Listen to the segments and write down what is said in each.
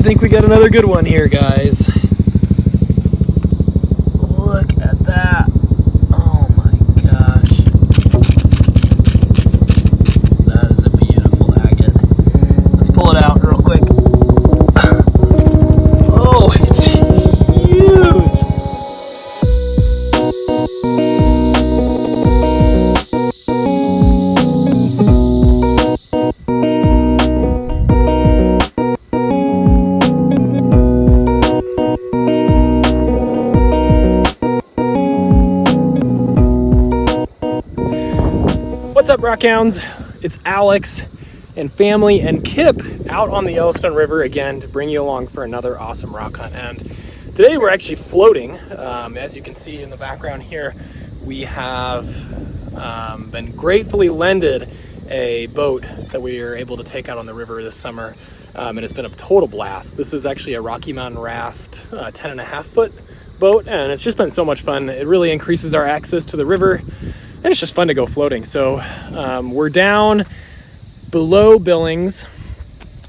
I think we got another good one here, guys. Look at that. Oh my gosh. That is a beautiful agate. Let's pull it out real quick. Oh, it's huge. What's up, Rockhounds? It's Alex and family and Kip out on the Yellowstone River again to bring you along for another awesome rock hunt. And today we're actually floating. As you can see in the background here, we have been gratefully lended a boat that we are able to take out on the river this summer. And it's been a total blast. This is actually a Rocky Mountain Raft 10.5-foot boat, and it's just been so much fun. It really increases our access to the river. And it's just fun to go floating. So we're down below Billings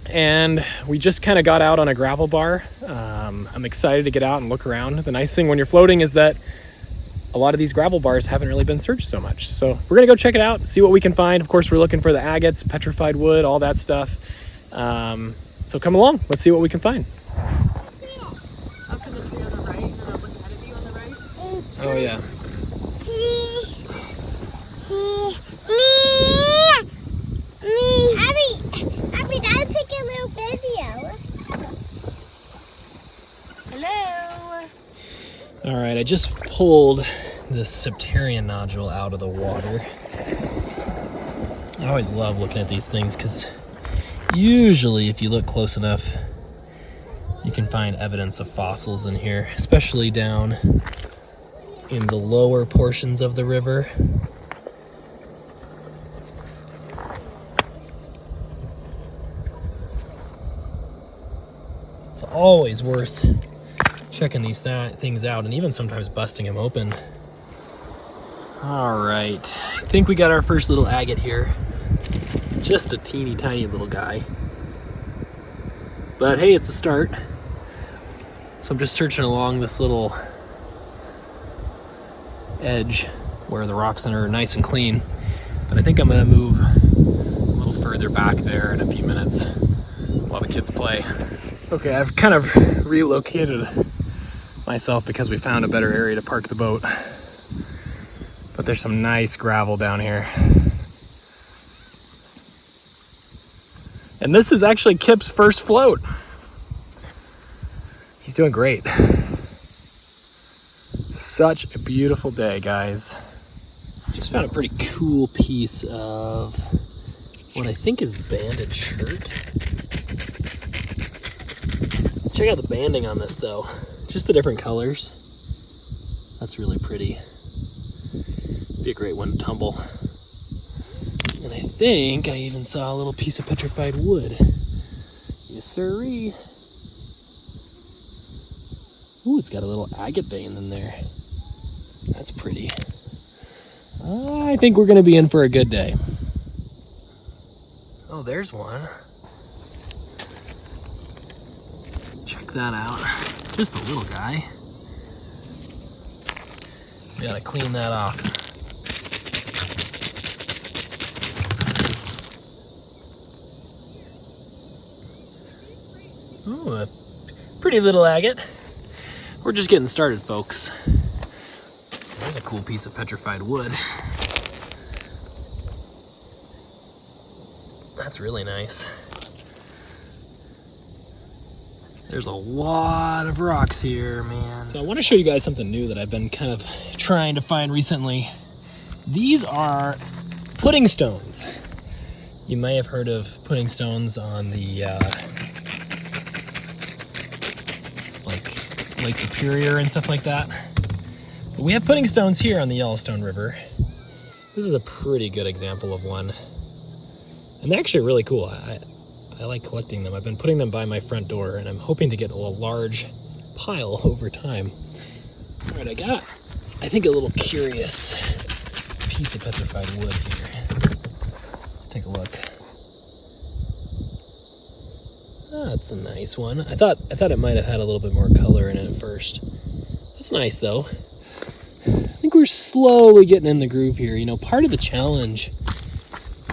and we just kind of got out on a gravel bar. I'm excited to get out and look around. The nice thing when you're floating is that a lot of these gravel bars haven't really been searched so much. So we're gonna go check it out, see what we can find. Of course, we're looking for the agates, petrified wood, all that stuff. So come along, let's see what we can find. Up to the tree on the right, and then look ahead of you on the right. Oh yeah. Abby, that'll take a little video. Hello. All right, I just pulled this septarian nodule out of the water. I always love looking at these things because usually if you look close enough, you can find evidence of fossils in here, especially down in the lower portions of the river. It's always worth checking these things out and even sometimes busting them open. All right, I think we got our first little agate here. Just a teeny tiny little guy. But hey, it's a start. So I'm just searching along this little edge where the rocks are nice and clean. But I think I'm gonna move a little further back there in a few minutes while the kids play. Okay, I've kind of relocated myself because we found a better area to park the boat. But there's some nice gravel down here. And this is actually Kip's first float. He's doing great. Such a beautiful day, guys. Just found a pretty cool piece of what I think is banded shirt. Check out the banding on this though. Just the different colors. That's really pretty. Be a great one to tumble. And I think I even saw a little piece of petrified wood. Yes, sirree. Ooh, it's got a little agate vein in there. That's pretty. I think we're gonna be in for a good day. Oh, there's one. Check that out. Just a little guy. We gotta clean that off. Ooh, a pretty little agate. We're just getting started, folks. There's a cool piece of petrified wood. That's really nice. There's a lot of rocks here, man. So I want to show you guys something new that I've been kind of trying to find recently. These are pudding stones. You may have heard of pudding stones on the like Lake Superior and stuff like that. But we have pudding stones here on the Yellowstone River. This is a pretty good example of one. And they're actually really cool. I like collecting them. I've been putting them by my front door and I'm hoping to get a large pile over time. All right, I got, I think, a little curious piece of petrified wood here. Let's take a look. That's a nice one. I thought it might have had a little bit more color in it at first. That's nice though. I think we're slowly getting in the groove here. You know, part of the challenge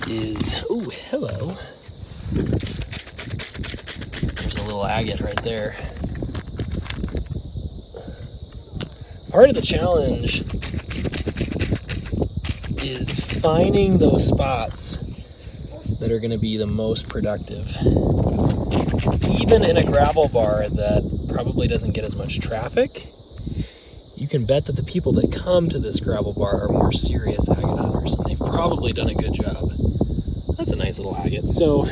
is, oh, hello. There's a little agate right there. Part of the challenge is finding those spots that are going to be the most productive. Even in a gravel bar that probably doesn't get as much traffic, you can bet that the people that come to this gravel bar are more serious agate hunters, and they've probably done a good job. That's a nice little agate. So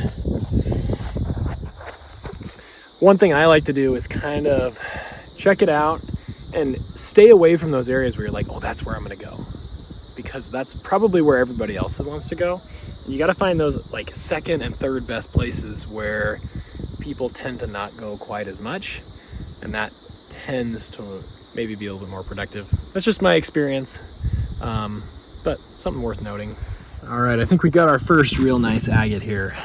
one thing I like to do is kind of check it out and stay away from those areas where you're like, oh, that's where I'm going to go, because that's probably where everybody else wants to go. And you got to find those like second and third best places where people tend to not go quite as much, and that tends to maybe be a little bit more productive. That's just my experience, but something worth noting. All right, I think we got our first real nice agate here.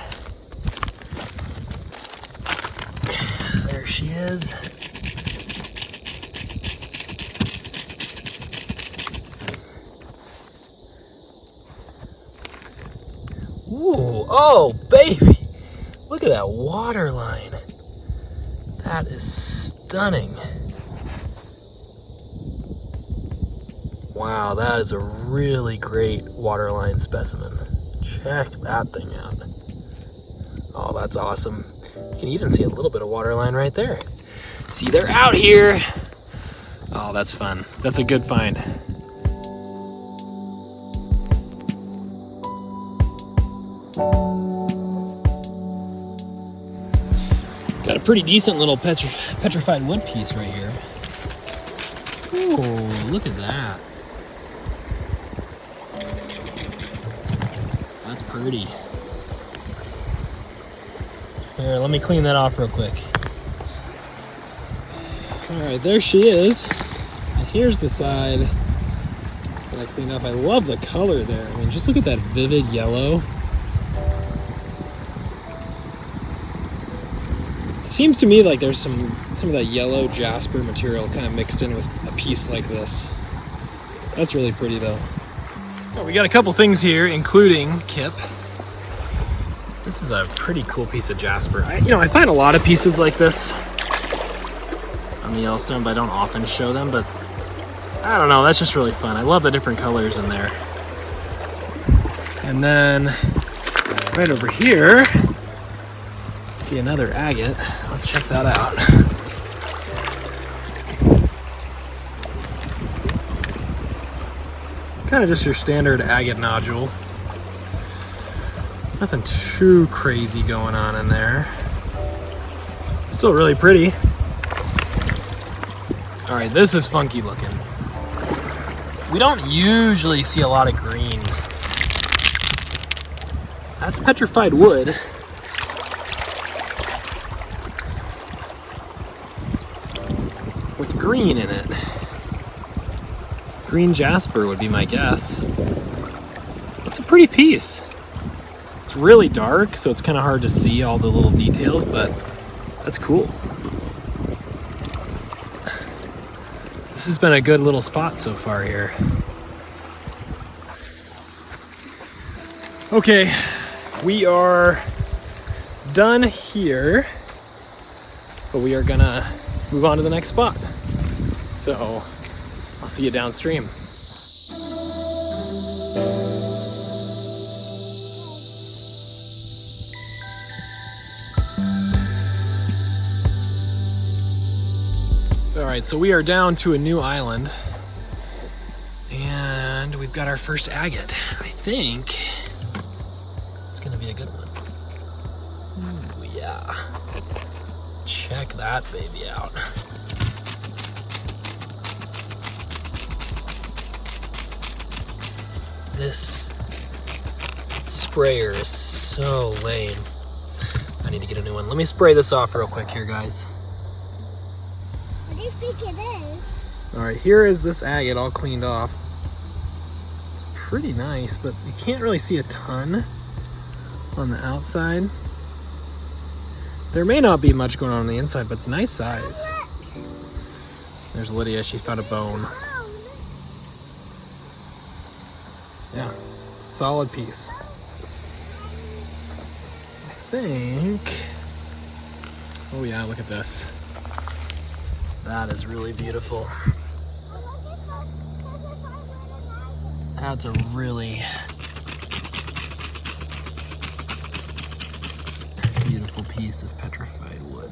There she is. Ooh, oh baby, look at that water line. That is stunning. Wow, that is a really great waterline specimen. Check that thing out. Oh, that's awesome. You can even see a little bit of waterline right there. See, they're out here. Oh, that's fun. That's a good find. Got a pretty decent little petrified wood piece right here. Oh, look at that. That's pretty. Here, let me clean that off real quick. Alright, there she is. And here's the side that I cleaned up. I love the color there. I mean, just look at that vivid yellow. It seems to me like there's some of that yellow jasper material kind of mixed in with a piece like this. That's really pretty though. Oh, we got a couple things here, including Kip. This is a pretty cool piece of jasper. I find a lot of pieces like this on the Yellowstone, but I don't often show them, but I don't know, that's just really fun. I love the different colors in there. And then right over here, see another agate. Let's check that out. Kind of just your standard agate nodule. Nothing too crazy going on in there. Still really pretty. All right, this is funky looking. We don't usually see a lot of green. That's petrified wood. With green in it. Green jasper would be my guess. It's a pretty piece. It's really dark, so it's kind of hard to see all the little details, but that's cool. This has been a good little spot so far here. Okay, we are done here, but we are gonna move on to the next spot. So I'll see you downstream. All right, so we are down to a new island, and we've got our first agate. I think it's gonna be a good one. Ooh, yeah. Check that baby out. This sprayer is so lame. I need to get a new one. Let me spray this off real quick here, guys. What do you think it is? All right, here is this agate all cleaned off. It's pretty nice, but you can't really see a ton on the outside. There may not be much going on the inside, but it's a nice size. There's Lydia, she found a bone. Yeah, solid piece. I think, oh yeah, look at this. That is really beautiful. That's a really beautiful piece of petrified wood.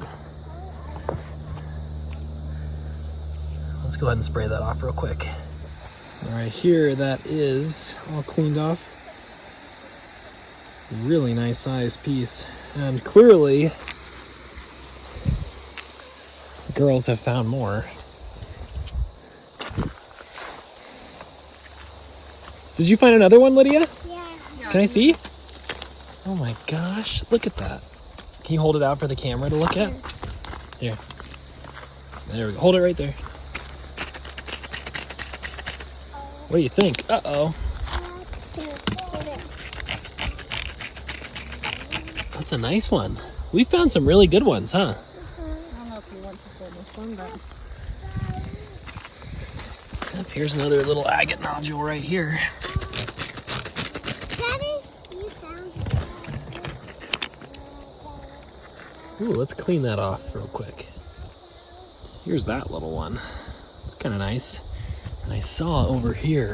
Let's go ahead and spray that off real quick. All right, here that is all cleaned off. Really nice sized piece. And clearly, the girls have found more. Did you find another one, Lydia? Yeah. Can I see? Oh my gosh, look at that. Can you hold it out for the camera to look at? Here. There we go. Hold it right there. What do you think? Uh-oh. That's a nice one. We found some really good ones, huh? I don't know if you want to film this one, but Yep, here's another little agate nodule right here. Daddy, you found it. Ooh, let's clean that off real quick. Here's that little one. It's kind of nice. And I saw over here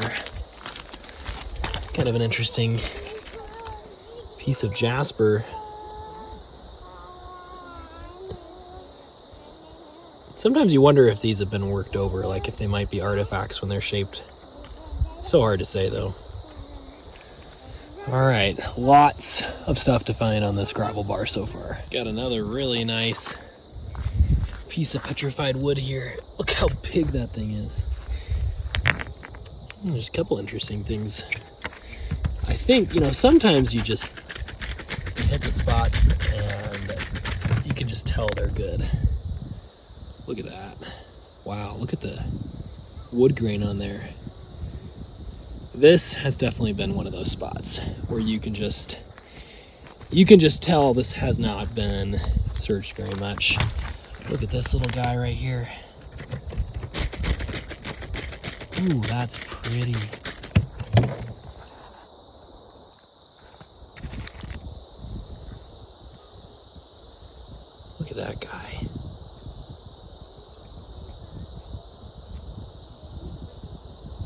kind of an interesting piece of jasper. Sometimes you wonder if these have been worked over, like if they might be artifacts when they're shaped. So hard to say though. All right, lots of stuff to find on this gravel bar so far. Got another really nice piece of petrified wood here. Look how big that thing is. There's a couple interesting things. I think, you know, sometimes you just hit the spots and you can just tell they're good. Look at that. Wow, look at the wood grain on there. This has definitely been one of those spots where you can just tell this has not been searched very much. Look at this little guy right here. Ooh, that's pretty. Look at that guy.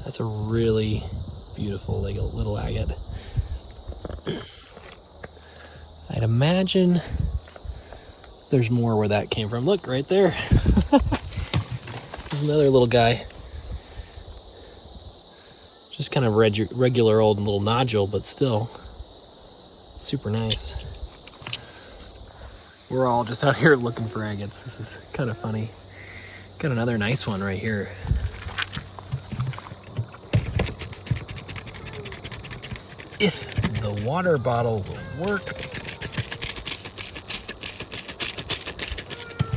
That's a really beautiful little agate. I'd imagine there's more where that came from. Look, right there. There's another little guy. Just kind of regular old little nodule, but still super nice. We're all just out here looking for agates. This is kind of funny. Got another nice one right here. If the water bottle will work.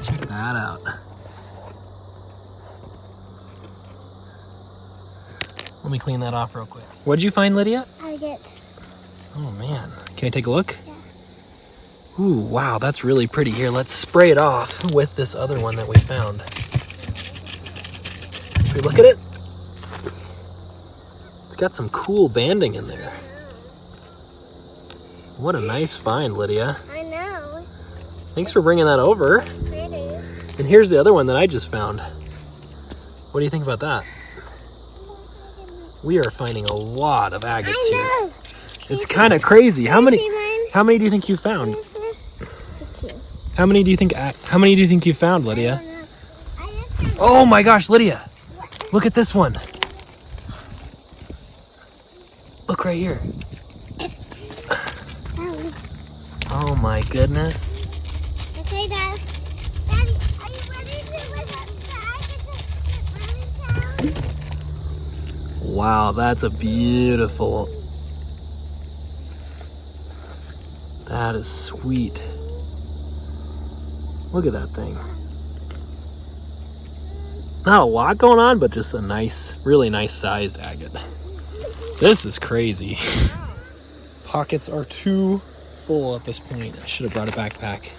Check that out. Let me clean that off real quick. What'd you find, Lydia? Agate. Oh man, can I take a look? Yeah. Ooh, wow, that's really pretty. Here, let's spray it off with this other one that we found. Should we look at it? It's got some cool banding in there. What a nice find, Lydia. I know. Thanks for bringing that over. Pretty. And here's the other one that I just found. What do you think about that? We are finding a lot of agates here. I know. It's kind of crazy. How many do you think you found? How many do you think you found, Lydia? Oh my gosh, Lydia. Look at this one. Look right here. Oh my goodness. Okay, Dad. Daddy, are you ready to look at the agate? Wow, that's a beautiful. That is sweet. Look at that thing. Not a lot going on, but just a nice, really nice sized agate. This is crazy. Pockets are too full at this point. I should have brought a backpack.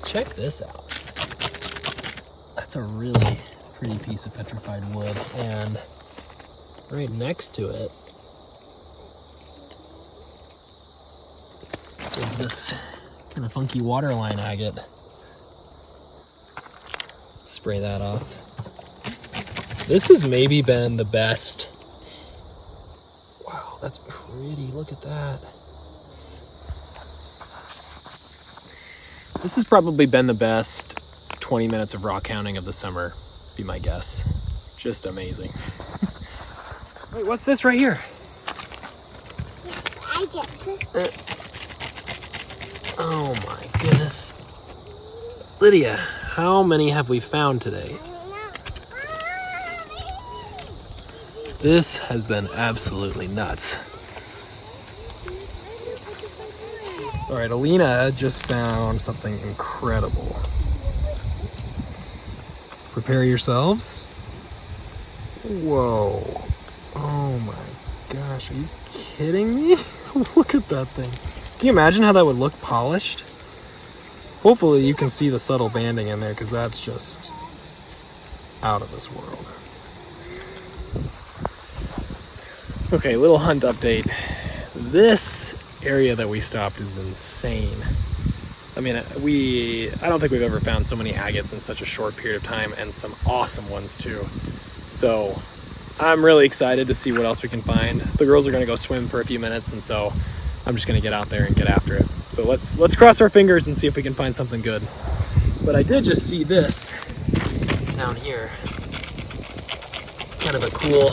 check this out. That's a really pretty piece of petrified wood, and right next to it is this kind of funky waterline agate. Spray that off. This has maybe been the best. Wow, that's pretty. Look at that. This has probably been the best 20 minutes of rock hounding of the summer, be my guess. Just amazing. Wait, what's this right here? Yes, I get to. Oh my goodness. Lydia, how many have we found today? This has been absolutely nuts. All right, Alina just found something incredible. Prepare yourselves. Whoa. Oh my gosh, are you kidding me? Look at that thing. Can you imagine how that would look polished? Hopefully you can see the subtle banding in there, because that's just out of this world. Okay, little hunt update. This area that we stopped is insane. I mean, I don't think we've ever found so many agates in such a short period of time, and some awesome ones too. So I'm really excited to see what else we can find. The girls are gonna go swim for a few minutes, and so I'm just gonna get out there and get after it. So let's cross our fingers and see if we can find something good. But I did just see this down here. Kind of a cool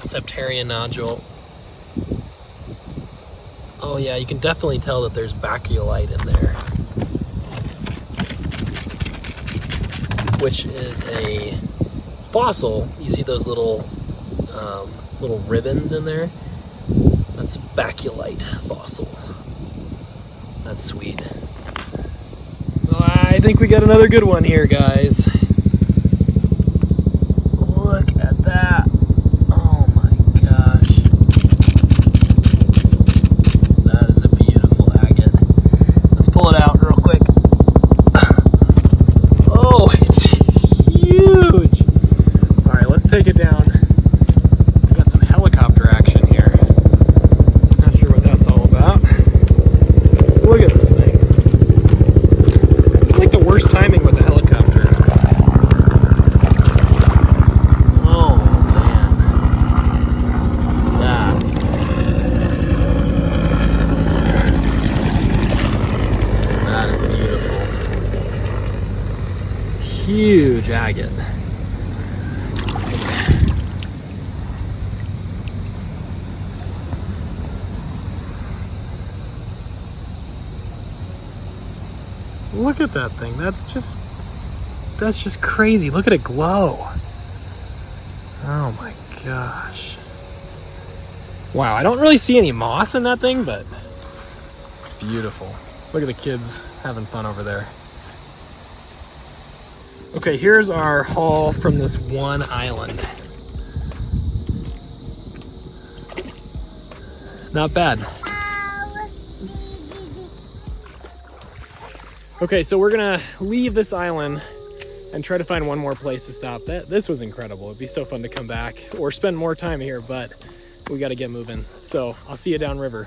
septarian nodule. Oh yeah, you can definitely tell that there's baculite in there, which is a fossil. You see those little ribbons in there? That's baculite fossil. That's sweet. Well, I think we got another good one here, guys. Look at that. Oh my gosh. That is a beautiful agate. Let's pull it out real quick. Oh, it's huge. All right, let's take it down. We got some helicopter action here. Not sure what that's all about. Look at this thing. It's like the worst timing with the helicopter. Oh man. That is beautiful. Huge agate. Look at that thing. That's just crazy. Look at it glow. Oh my gosh. Wow, I don't really see any moss in that thing, but it's beautiful. Look at the kids having fun over there. Okay, here's our haul from this one island. Not bad. Okay, so we're gonna leave this island and try to find one more place to stop. This was incredible. It'd be so fun to come back or spend more time here, but we gotta get moving. So I'll see you downriver.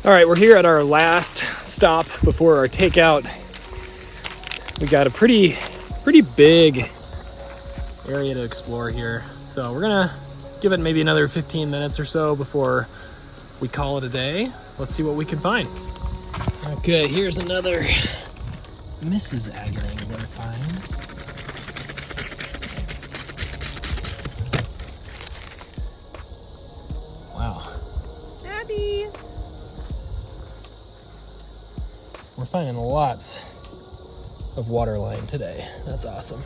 All right, we're here at our last stop before our takeout. We got a pretty big area to explore here. So we're gonna give it maybe another 15 minutes or so before we call it a day. Let's see what we can find. Okay, here's another Mrs. Agate we're gonna find. Wow. Abby! We're finding lots of waterline today. That's awesome.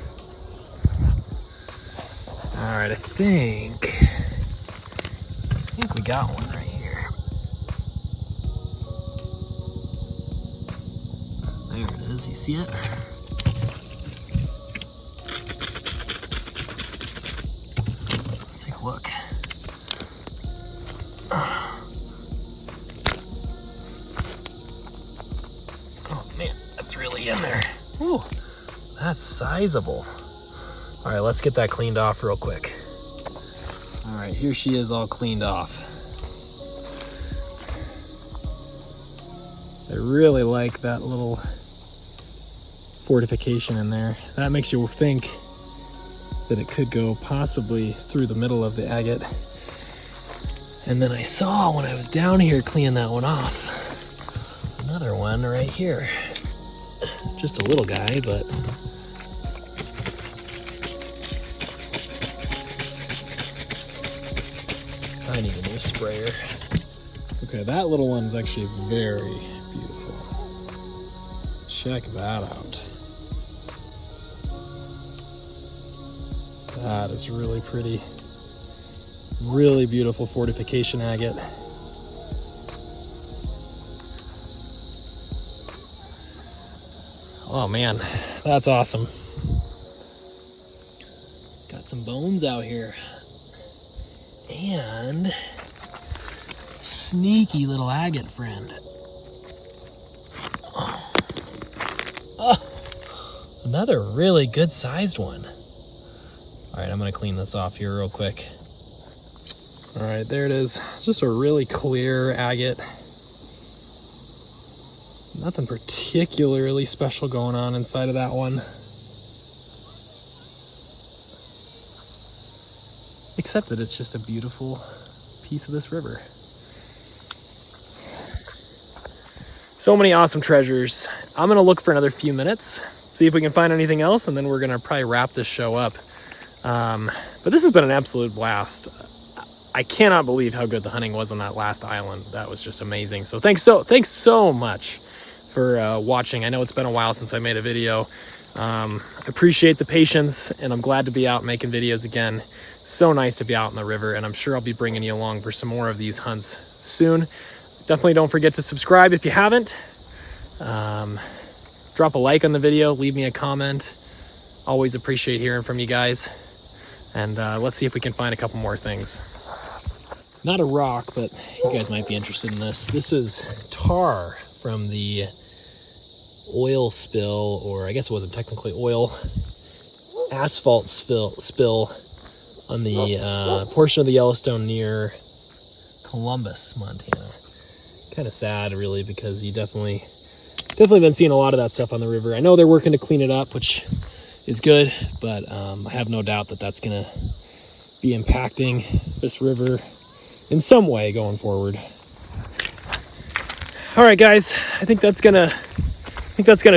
All right, I think we got one right here. There it is, you see it? that's sizable. All right, let's get that cleaned off real quick. All right, here she is all cleaned off. I really like that little fortification in there. That makes you think that it could go possibly through the middle of the agate. And then I saw when I was down here cleaning that one off, another one right here. Just a little guy, but I need a new sprayer. Okay, that little one's actually very beautiful. Check that out. That is really pretty. Really beautiful fortification agate. Oh man, that's awesome. Got some bones out here. And sneaky little agate friend. Oh, another really good sized one. All right, I'm gonna clean this off here real quick. All right, there it is. Just a really clear agate. Nothing particularly special going on inside of that one. Except that it's just a beautiful piece of this river. So many awesome treasures. I'm gonna look for another few minutes, see if we can find anything else, and then we're gonna probably wrap this show up. But this has been an absolute blast. I cannot believe how good the hunting was on that last island. That was just amazing. So thanks so much for watching. I know it's been a while since I made a video. I appreciate the patience, and I'm glad to be out making videos again. So nice to be out in the river, and I'm sure I'll be bringing you along for some more of these hunts soon. Definitely don't forget to subscribe if you haven't. Drop a like on the video, leave me a comment. Always appreciate hearing from you guys. And let's see if we can find a couple more things. Not a rock, but you guys might be interested in this. This is tar from the oil spill, or I guess it wasn't technically oil, asphalt spill on the portion of the Yellowstone near Columbus, Montana. Kind of sad, really, because you definitely been seeing a lot of that stuff on the river. I know they're working to clean it up, which is good, but I have no doubt that that's going to be impacting this river in some way going forward. All right, guys, I think that's gonna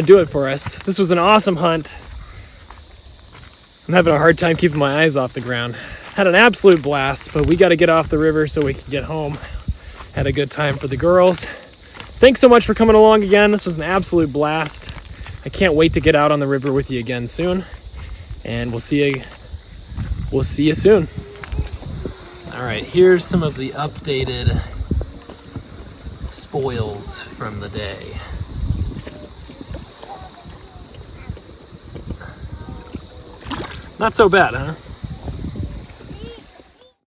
do it for us. This was an awesome hunt. I'm having a hard time keeping my eyes off the ground. Had an absolute blast, but we got to get off the river so we can get home. Had a good time for the girls. Thanks so much for coming along again. This was an absolute blast. I can't wait to get out on the river with you again soon. And we'll see you soon. All right, here's some of the updated spoils from the day. Not so bad, huh?